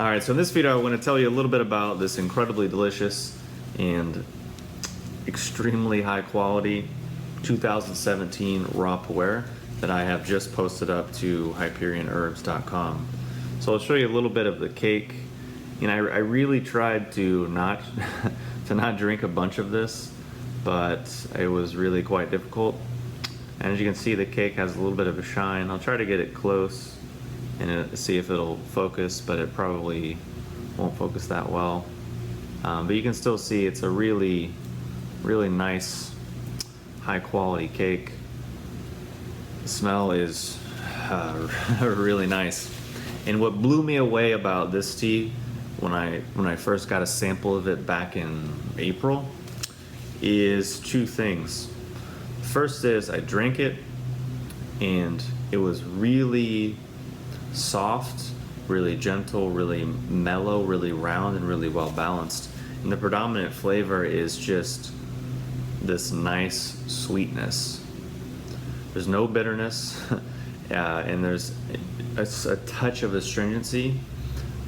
Alright, so in this video I want to tell you a little bit about this incredibly delicious and extremely high quality 2017 Raw Puerh that I have just posted up to hyperionherbs.com. So I'll show you a little bit of the cake. You know, I really tried to not drink a bunch of this, but it was really quite difficult. And as you can see, the cake has a little bit of a shine. I'll try to get it close and see if it'll focus, but it probably won't focus that well. But you can still see it's a really nice, high quality cake. The smell is really nice. And what blew me away about this tea when I first got a sample of it back in April is two things. First is I drank it and it was really soft, really gentle, really mellow, really round, and really well balanced. And the predominant flavor is just this nice sweetness. There's no bitterness, and there's a touch of astringency,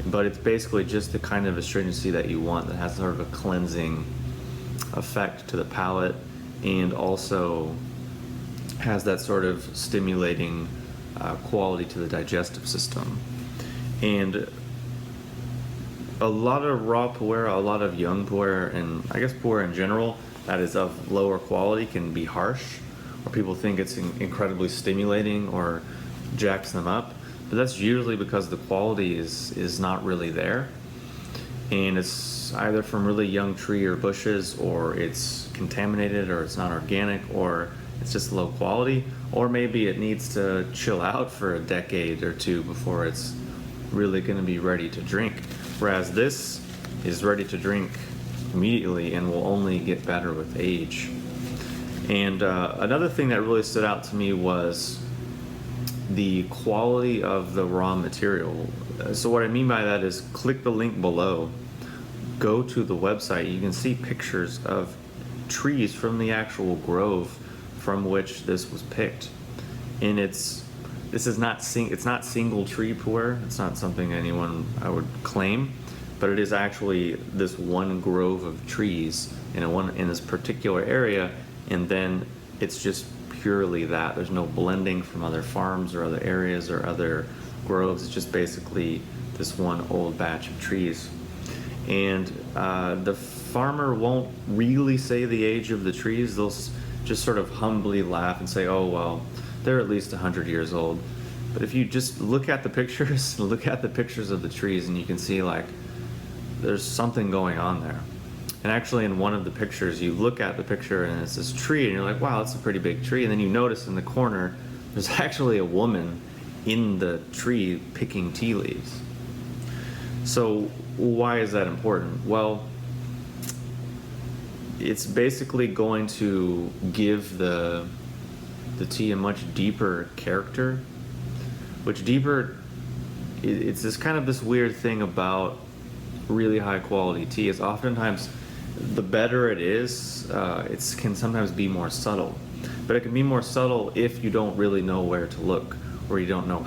but it's basically just the kind of astringency that you want, that has sort of a cleansing effect to the palate and also has that sort of stimulating quality to the digestive system. And a lot of raw pu'erh, a lot of young pu'erh, and I guess pu'erh in general that is of lower quality can be harsh, or people think it's incredibly stimulating or jacks them up, but that's usually because the quality is not really there, and it's either from really young tree or bushes, or it's contaminated, or it's not organic, or it's just low quality, or maybe it needs to chill out for a decade or two before it's really going to be ready to drink. Whereas this is ready to drink immediately and will only get better with age. And another thing that really stood out to me was the quality of the raw material. So what I mean by that is, click the link below, go to the website, you can see pictures of trees from the actual grove from which this was picked. And it's not single tree pu'erh. It's not something anyone I would claim, but it is actually this one grove of trees in this particular area, and then it's just purely that. There's no blending from other farms or other areas or other groves. It's just basically this one old batch of trees. And the farmer won't really say the age of the trees. They'll just sort of humbly laugh and say, oh, well, they're at least 100 years old. But if you just look at the pictures, look at the pictures of the trees, and you can see like there's something going on there. And actually in one of the pictures, you look at the picture and it's this tree and you're like, wow, that's a pretty big tree. And then you notice in the corner, there's actually a woman in the tree picking tea leaves. So why is that important? Well, it's basically going to give the tea a much deeper character, which deeper, it's this kind of this weird thing about really high quality tea is oftentimes the better it is, it can sometimes be more subtle. But it can be more subtle if you don't really know where to look, or you don't know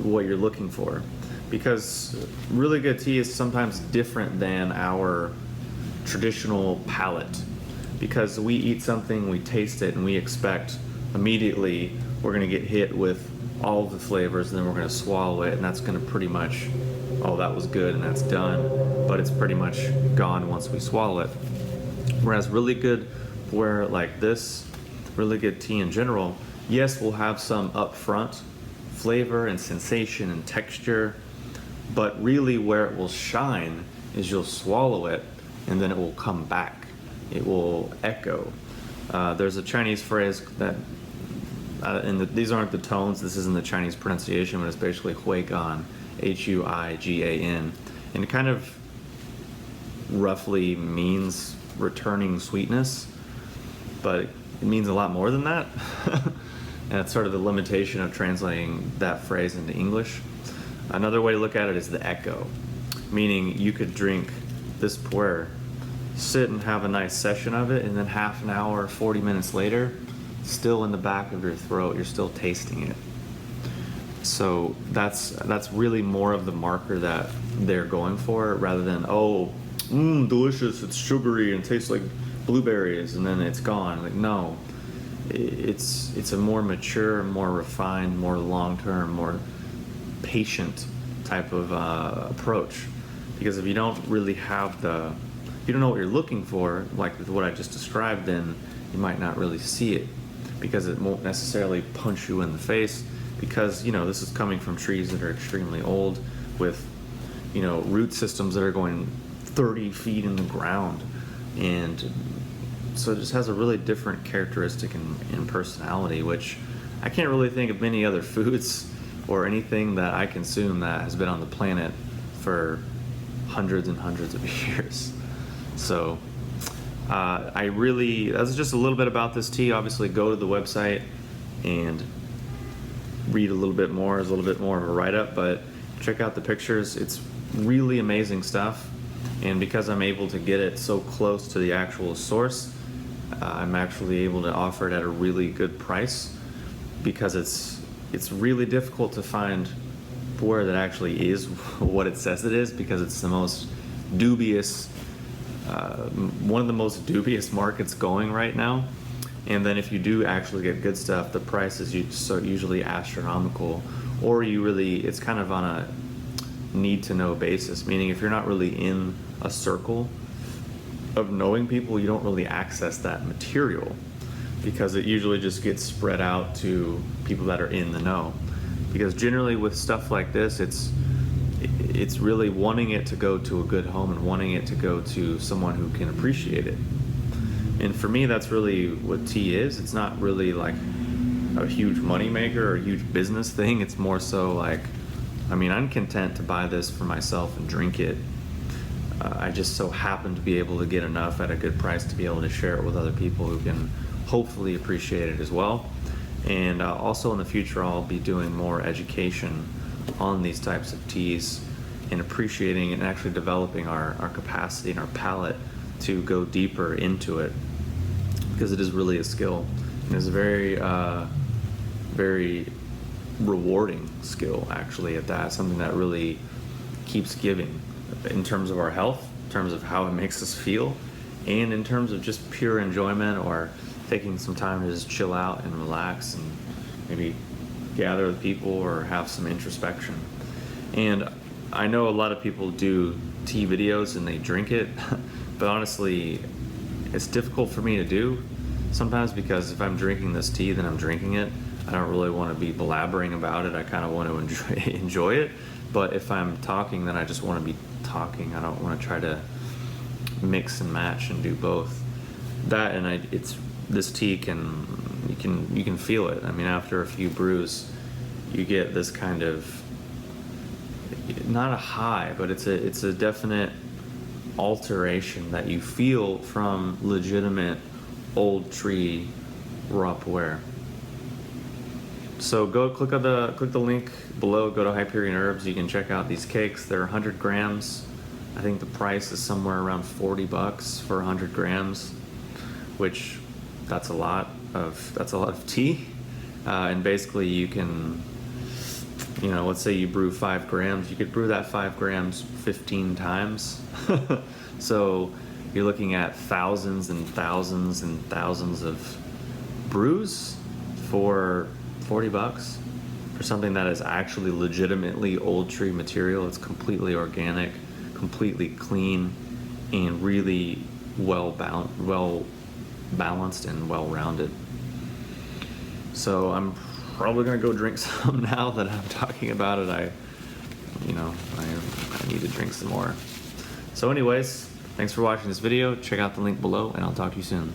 what you're looking for. Because really good tea is sometimes different than our traditional palate, because we eat something, we taste it, and we expect immediately we're going to get hit with all of the flavors, and then we're going to swallow it, and that's going to pretty much, oh, that was good and that's done, but it's pretty much gone once we swallow it. Whereas really good pu'erh like this, really good tea in general, yes, we'll have some upfront flavor and sensation and texture, but really where it will shine is you'll swallow it and then it will come back. It will echo. There's a Chinese phrase that, these aren't the tones, this isn't the Chinese pronunciation, but it's basically huigan, Huigan, and it kind of roughly means returning sweetness, but it means a lot more than that. And it's sort of the limitation of translating that phrase into English. Another way to look at it is the echo, meaning you could drink this pu'erh, sit and have a nice session of it, and then half an hour, 40 minutes later, still in the back of your throat, you're still tasting it. So that's really more of the marker that they're going for, rather than, oh, delicious, it's sugary and tastes like blueberries, and then it's gone. Like, no, it's a more mature, more refined, more long-term, more patient type of approach. Because if you don't really have you don't know what you're looking for, like what I just described, then you might not really see it, because it won't necessarily punch you in the face, because, you know, this is coming from trees that are extremely old, with, you know, root systems that are going 30 feet in the ground. And so it just has a really different characteristic and personality, which I can't really think of many other foods or anything that I consume that has been on the planet for hundreds and hundreds of years. So that's just a little bit about this tea. Obviously, go to the website and read a little bit more. There's a little bit more of a write-up, but check out the pictures. It's really amazing stuff. And because I'm able to get it so close to the actual source, I'm actually able to offer it at a really good price, because it's really difficult to find pu'erh that actually is what it says it is, because it's the most dubious, one of the most dubious markets going right now. And then if you do actually get good stuff, the price is usually astronomical, or it's kind of on a need to know basis, meaning if you're not really in a circle of knowing people, you don't really access that material, because it usually just gets spread out to people that are in the know. Because generally with stuff like this, it's really wanting it to go to a good home and wanting it to go to someone who can appreciate it. And for me, that's really what tea is. It's not really like a huge money maker or a huge business thing. It's more so like, I mean, I'm content to buy this for myself and drink it. I just so happen to be able to get enough at a good price to be able to share it with other people who can hopefully appreciate it as well. And also in the future, I'll be doing more education on these types of teas and appreciating and actually developing our capacity and our palate to go deeper into it, because it is really a skill. And it's a very, very rewarding skill, actually, at that. Something that really keeps giving in terms of our health, in terms of how it makes us feel, and in terms of just pure enjoyment, or taking some time to just chill out and relax and maybe gather with people or have some introspection. And I know a lot of people do tea videos and they drink it, but honestly, it's difficult for me to do sometimes, because if I'm drinking this tea, then I'm drinking it. I don't really want to be blabbering about it. I kind of want to enjoy it. But if I'm talking, then I just want to be talking. I don't want to try to mix and match and do both. That, and this tea you can feel it. I mean, after a few brews, you get this kind of, not a high, but it's a definite alteration that you feel from legitimate old tree raw pu'erh. So go click the link below, go to Hyperion Herbs. You can check out these cakes. They're 100 grams. I think the price is somewhere around $40 for 100 grams, which that's a lot of tea. And basically you can, let's say you brew 5 grams, you could brew that 5 grams 15 times. So you're looking at thousands and thousands and thousands of brews for $40 for something that is actually legitimately old tree material. It's completely organic, completely clean, and really well balanced and well rounded. So I'm probably gonna go drink some now that I'm talking about it. I need to drink some more. So anyways, thanks for watching this video. Check out the link below, and I'll talk to you soon.